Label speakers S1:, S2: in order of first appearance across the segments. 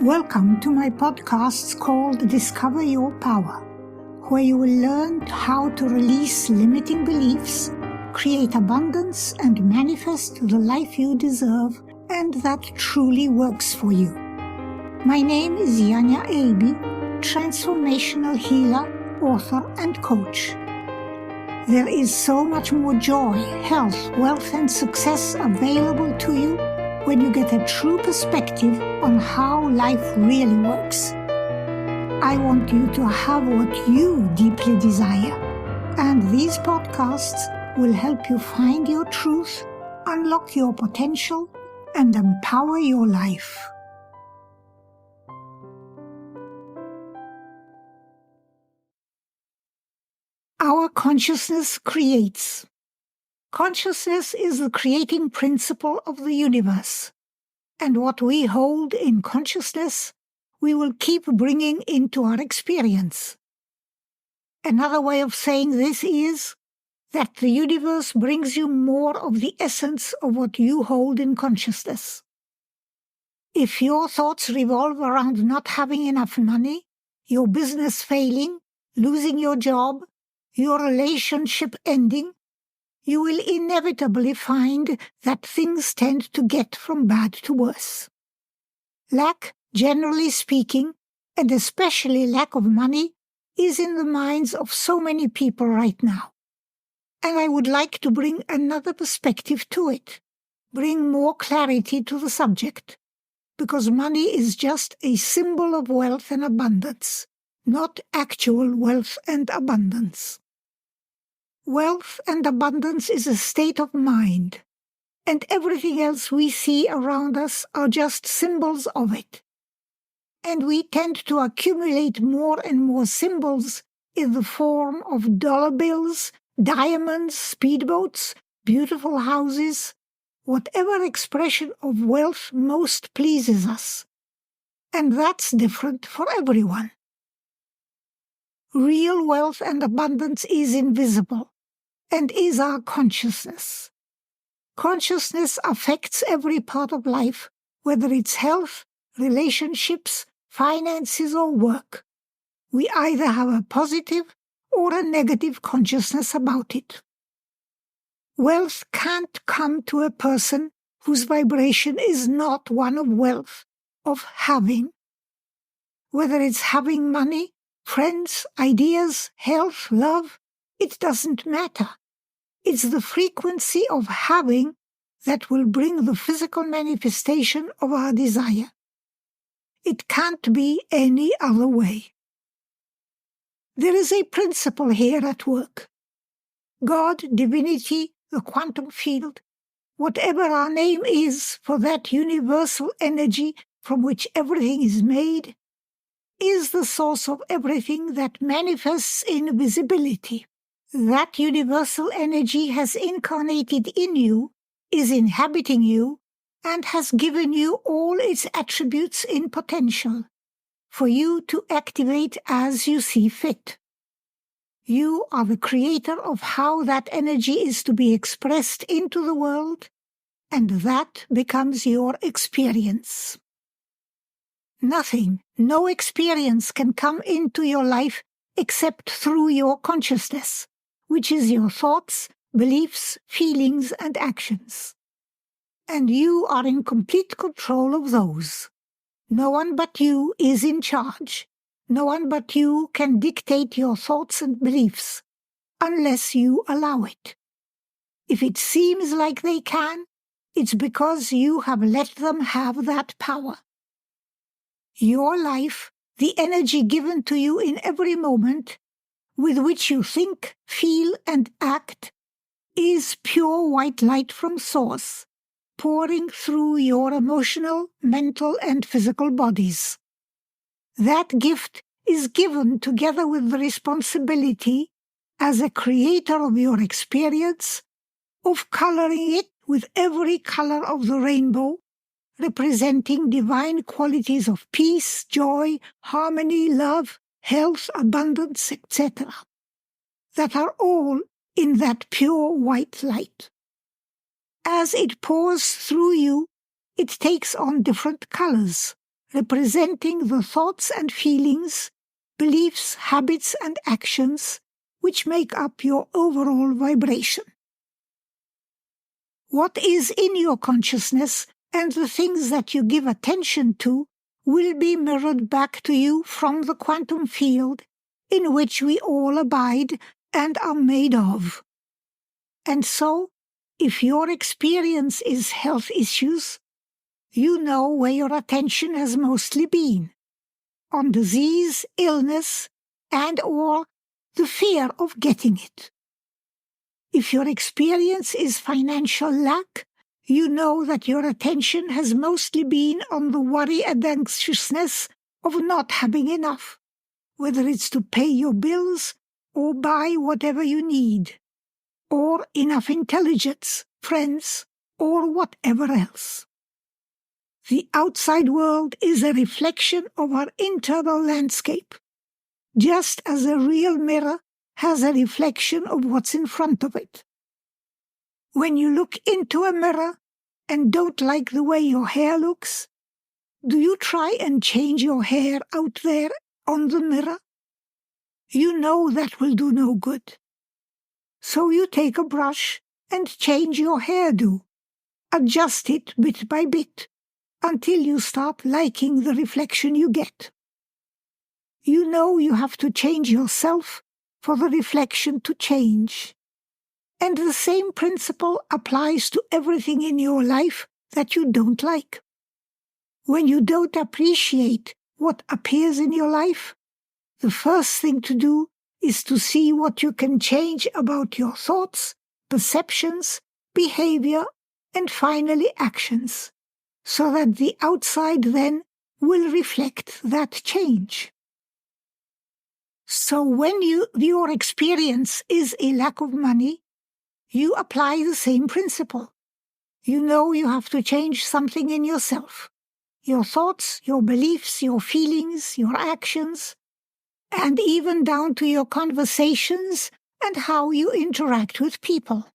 S1: Welcome to my podcasts called Discover Your Power, where you will learn how to release limiting beliefs, create abundance, and manifest the life you deserve and that truly works for you. My name is Jania Aebi, transformational healer, author, and coach. There is so much more joy, health, wealth, and success available to you when you get a true perspective on how life really works. I want you to have what you deeply desire, and these podcasts will help you find your truth, unlock your potential, and empower your life. Our consciousness creates. Consciousness is the creating principle of the universe, and what we hold in consciousness, we will keep bringing into our experience. Another way of saying this is that the universe brings you more of the essence of what you hold in consciousness. If your thoughts revolve around not having enough money, your business failing, losing your job, your relationship ending, you will inevitably find that things tend to get from bad to worse. Lack, generally speaking, and especially lack of money, is in the minds of so many people right now. And I would like to bring another perspective to it, bring more clarity to the subject, because money is just a symbol of wealth and abundance, not actual wealth and abundance. Wealth and abundance is a state of mind, and everything else we see around us are just symbols of it. And we tend to accumulate more and more symbols in the form of dollar bills, diamonds, speedboats, beautiful houses, whatever expression of wealth most pleases us. And that's different for everyone. Real wealth and abundance is invisible and is our consciousness. Consciousness affects every part of life, whether it's health, relationships, finances, or work. We either have a positive or a negative consciousness about it. Wealth can't come to a person whose vibration is not one of wealth, of having. Whether it's having money, friends, ideas, health, love, it doesn't matter. It's the frequency of having that will bring the physical manifestation of our desire. It can't be any other way. There is a principle here at work. God, divinity, the quantum field, whatever our name is for that universal energy from which everything is made, is the source of everything that manifests in visibility. That universal energy has incarnated in you, is inhabiting you, and has given you all its attributes in potential, for you to activate as you see fit. You are the creator of how that energy is to be expressed into the world, and that becomes your experience. Nothing, no experience can come into your life except through your consciousness, which is your thoughts, beliefs, feelings, and actions. And you are in complete control of those. No one but you is in charge. No one but you can dictate your thoughts and beliefs, unless you allow it. If it seems like they can, it's because you have let them have that power. Your life, the energy given to you in every moment, with which you think, feel, and act, is pure white light from Source, pouring through your emotional, mental, and physical bodies. That gift is given together with the responsibility, as a creator of your experience, of coloring it with every color of the rainbow, representing divine qualities of peace, joy, harmony, love, health, abundance, etc., that are all in that pure white light. As it pours through you, it takes on different colors, representing the thoughts and feelings, beliefs, habits, and actions which make up your overall vibration. What is in your consciousness and the things that you give attention to will be mirrored back to you from the quantum field in which we all abide and are made of. And so, if your experience is health issues, you know where your attention has mostly been, on disease, illness, and/or the fear of getting it. If your experience is financial lack, you know that your attention has mostly been on the worry and anxiousness of not having enough, whether it's to pay your bills or buy whatever you need, or enough intelligence, friends, or whatever else. The outside world is a reflection of our internal landscape, just as a real mirror has a reflection of what's in front of it. When you look into a mirror and don't like the way your hair looks, do you try and change your hair out there on the mirror? You know that will do no good. So you take a brush and change your hairdo, adjust it bit by bit, until you start liking the reflection you get. You know you have to change yourself for the reflection to change. And the same principle applies to everything in your life that you don't like. When you don't appreciate what appears in your life, the first thing to do is to see what you can change about your thoughts, perceptions, behavior, and finally actions, so that the outside then will reflect that change. So when your experience is a lack of money, you apply the same principle. You know you have to change something in yourself. Your thoughts, your beliefs, your feelings, your actions, and even down to your conversations and how you interact with people.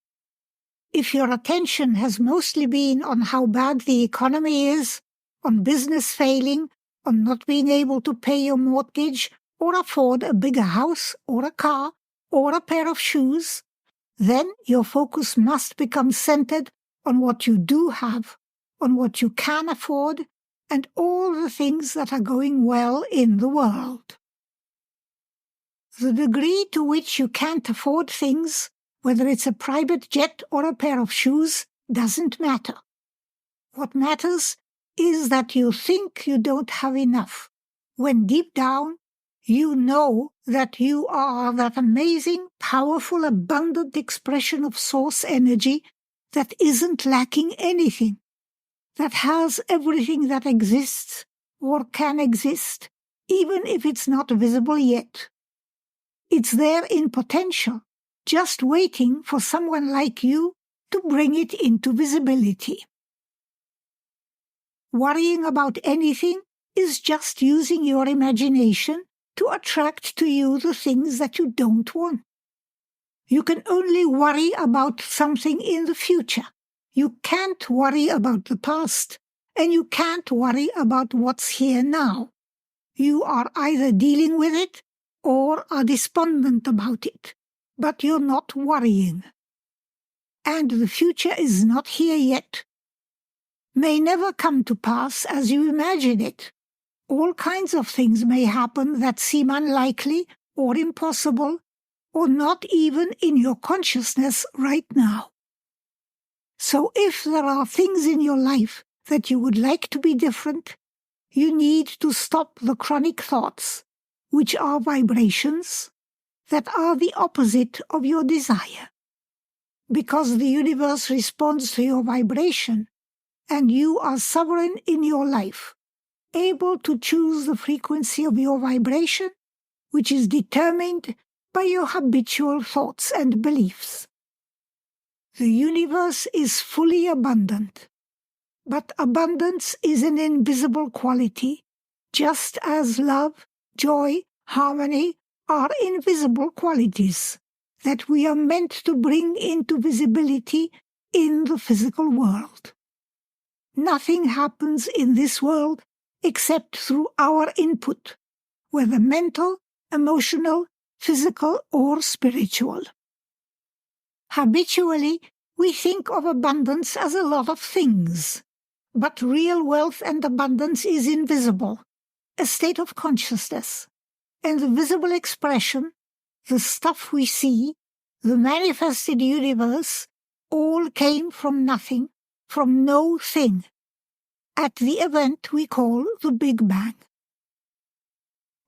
S1: If your attention has mostly been on how bad the economy is, on business failing, on not being able to pay your mortgage or afford a bigger house or a car or a pair of shoes, then your focus must become centered on what you do have, on what you can afford, and all the things that are going well in the world. The degree to which you can't afford things, whether it's a private jet or a pair of shoes, doesn't matter. What matters is that you think you don't have enough, when deep down you know that you are that amazing, powerful, abundant expression of source energy that isn't lacking anything, that has everything that exists or can exist, even if it's not visible yet. It's there in potential, just waiting for someone like you to bring it into visibility. Worrying about anything is just using your imagination to attract to you the things that you don't want. You can only worry about something in the future. You can't worry about the past, and you can't worry about what's here now. You are either dealing with it or are despondent about it, but you're not worrying. And the future is not here yet. May never come to pass as you imagine it. All kinds of things may happen that seem unlikely or impossible, or not even in your consciousness right now. So if there are things in your life that you would like to be different, you need to stop the chronic thoughts, which are vibrations, that are the opposite of your desire. Because the universe responds to your vibration, and you are sovereign in your life, able to choose the frequency of your vibration, which is determined by your habitual thoughts and beliefs. The universe is fully abundant, but abundance is an invisible quality, just as love, joy, harmony are invisible qualities that we are meant to bring into visibility in the physical world. Nothing happens in this world except through our input, whether mental, emotional, physical, or spiritual. Habitually, we think of abundance as a lot of things, but real wealth and abundance is invisible, a state of consciousness, and the visible expression, the stuff we see, the manifested universe, all came from nothing, from no thing, at the event we call the Big Bang.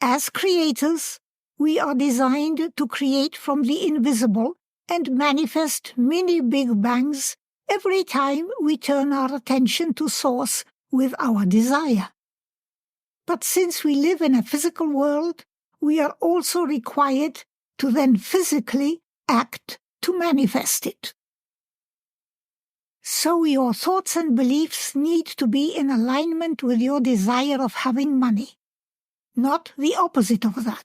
S1: As creators, we are designed to create from the invisible and manifest many Big Bangs every time we turn our attention to Source with our desire. But since we live in a physical world, we are also required to then physically act to manifest it. So your thoughts and beliefs need to be in alignment with your desire of having money, not the opposite of that.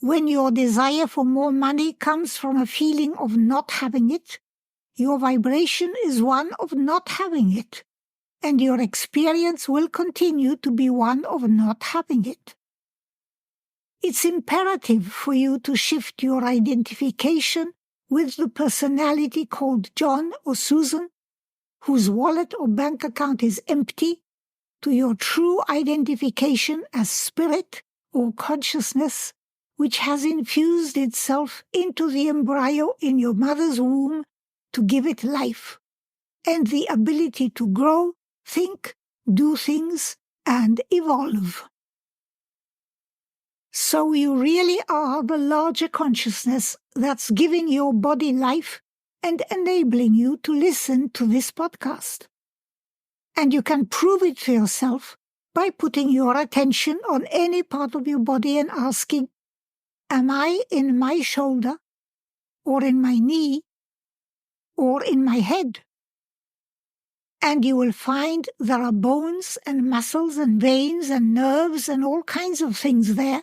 S1: When your desire for more money comes from a feeling of not having it, your vibration is one of not having it, and your experience will continue to be one of not having it. It's imperative for you to shift your identification with the personality called John or Susan, whose wallet or bank account is empty, to your true identification as spirit or consciousness, which has infused itself into the embryo in your mother's womb to give it life, and the ability to grow, think, do things, and evolve. So you really are the larger consciousness that's giving your body life and enabling you to listen to this podcast. And you can prove it to yourself by putting your attention on any part of your body and asking, am I in my shoulder, or in my knee, or in my head? And you will find there are bones and muscles and veins and nerves and all kinds of things there,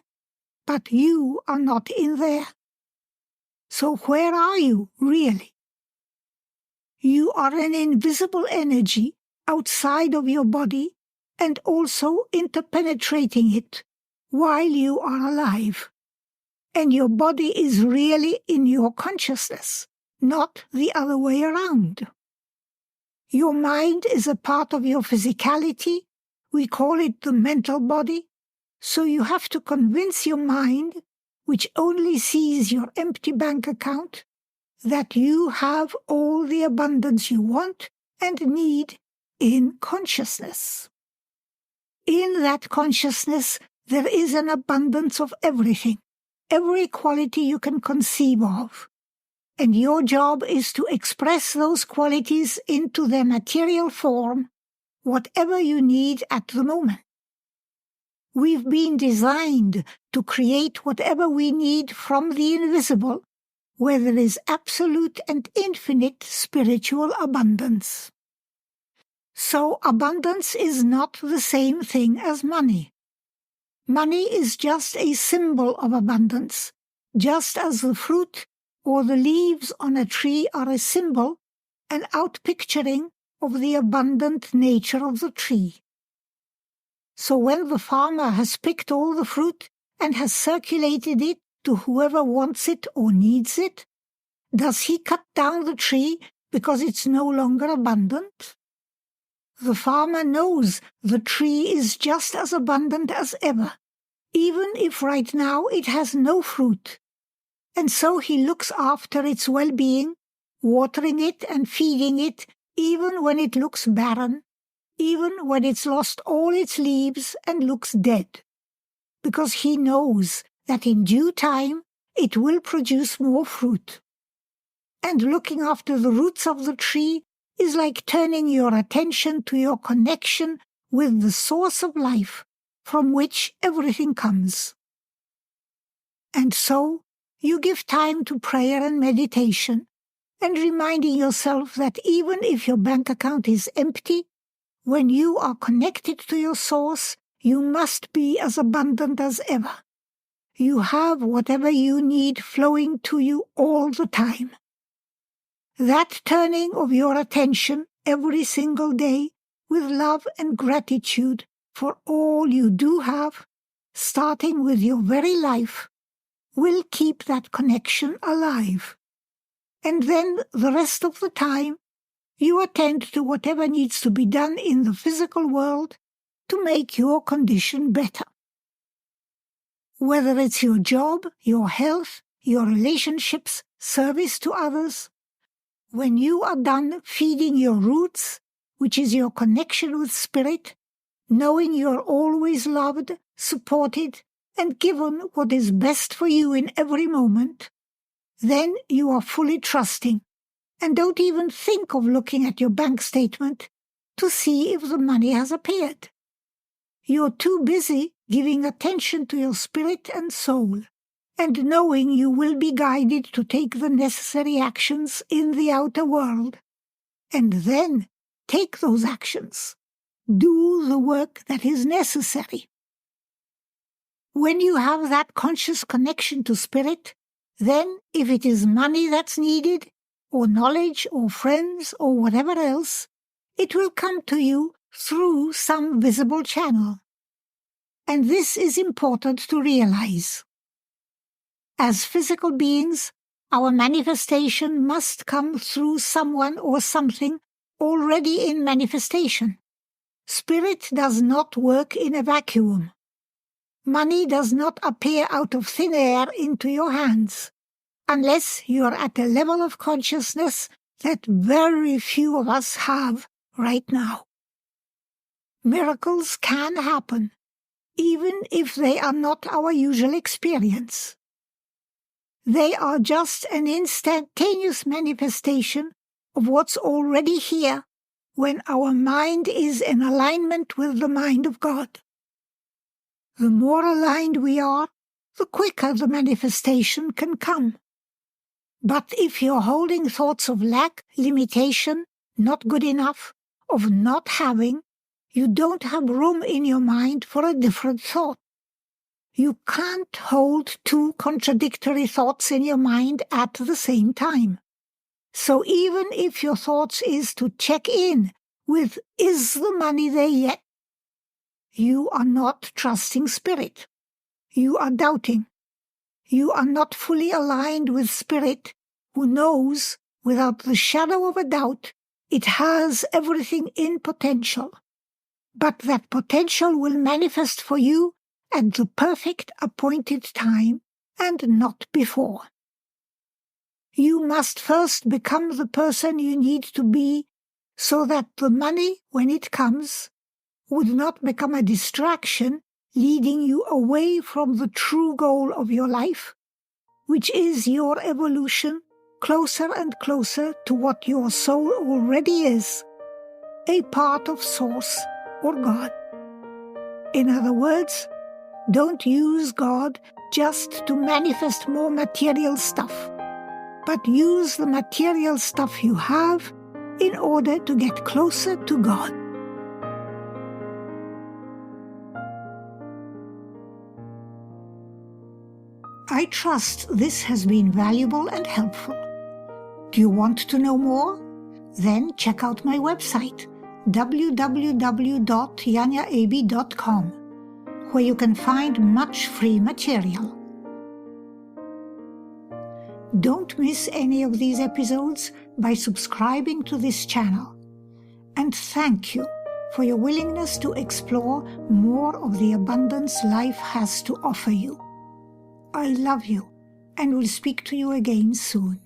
S1: but you are not in there. So where are you, really? You are an invisible energy outside of your body and also interpenetrating it while you are alive. And your body is really in your consciousness, not the other way around. Your mind is a part of your physicality. We call it the mental body. So you have to convince your mind, which only sees your empty bank account, that you have all the abundance you want and need in consciousness. In that consciousness, there is an abundance of everything, every quality you can conceive of. And your job is to express those qualities into their material form, whatever you need at the moment. We've been designed to create whatever we need from the invisible, where there is absolute and infinite spiritual abundance. So abundance is not the same thing as money. Money is just a symbol of abundance, just as the fruit or the leaves on a tree are a symbol, an outpicturing of the abundant nature of the tree. So when the farmer has picked all the fruit and has circulated it to whoever wants it or needs it, does he cut down the tree because it's no longer abundant? The farmer knows the tree is just as abundant as ever, even if right now it has no fruit. And so he looks after its well-being, watering it and feeding it, even when it looks barren, even when it's lost all its leaves and looks dead, because he knows that in due time it will produce more fruit. And looking after the roots of the tree is like turning your attention to your connection with the source of life from which everything comes. And so you give time to prayer and meditation, and reminding yourself that even if your bank account is empty, when you are connected to your source, you must be as abundant as ever. You have whatever you need flowing to you all the time. That turning of your attention every single day with love and gratitude for all you do have, starting with your very life, will keep that connection alive. And then the rest of the time, you attend to whatever needs to be done in the physical world to make your condition better. Whether it's your job, your health, your relationships, service to others, when you are done feeding your roots, which is your connection with Spirit, knowing you're always loved, supported, and given what is best for you in every moment, then you are fully trusting and don't even think of looking at your bank statement to see if the money has appeared. You're too busy giving attention to your spirit and soul, and knowing you will be guided to take the necessary actions in the outer world. And then take those actions. Do the work that is necessary. When you have that conscious connection to Spirit, then if it is money that's needed, or knowledge, or friends, or whatever else, it will come to you through some visible channel. And this is important to realize. As physical beings, our manifestation must come through someone or something already in manifestation. Spirit does not work in a vacuum. Money does not appear out of thin air into your hands, unless you are at a level of consciousness that very few of us have right now. Miracles can happen, even if they are not our usual experience. They are just an instantaneous manifestation of what's already here when our mind is in alignment with the mind of God. The more aligned we are, the quicker the manifestation can come. But if you're holding thoughts of lack, limitation, not good enough, of not having, you don't have room in your mind for a different thought. You can't hold two contradictory thoughts in your mind at the same time. So even if your thoughts is to check in with, is the money there yet? You are not trusting Spirit. You are doubting. You are not fully aligned with Spirit, who knows, without the shadow of a doubt, it has everything in potential. But that potential will manifest for you at the perfect appointed time and not before. You must first become the person you need to be so that the money, when it comes, would not become a distraction leading you away from the true goal of your life, which is your evolution closer and closer to what your soul already is, a part of Source or God. In other words, don't use God just to manifest more material stuff, but use the material stuff you have in order to get closer to God. I trust this has been valuable and helpful. Do you want to know more? Then check out my website, www.janiaaebi.com, where you can find much free material. Don't miss any of these episodes by subscribing to this channel. And thank you for your willingness to explore more of the abundance life has to offer you. I love you and will speak to you again soon.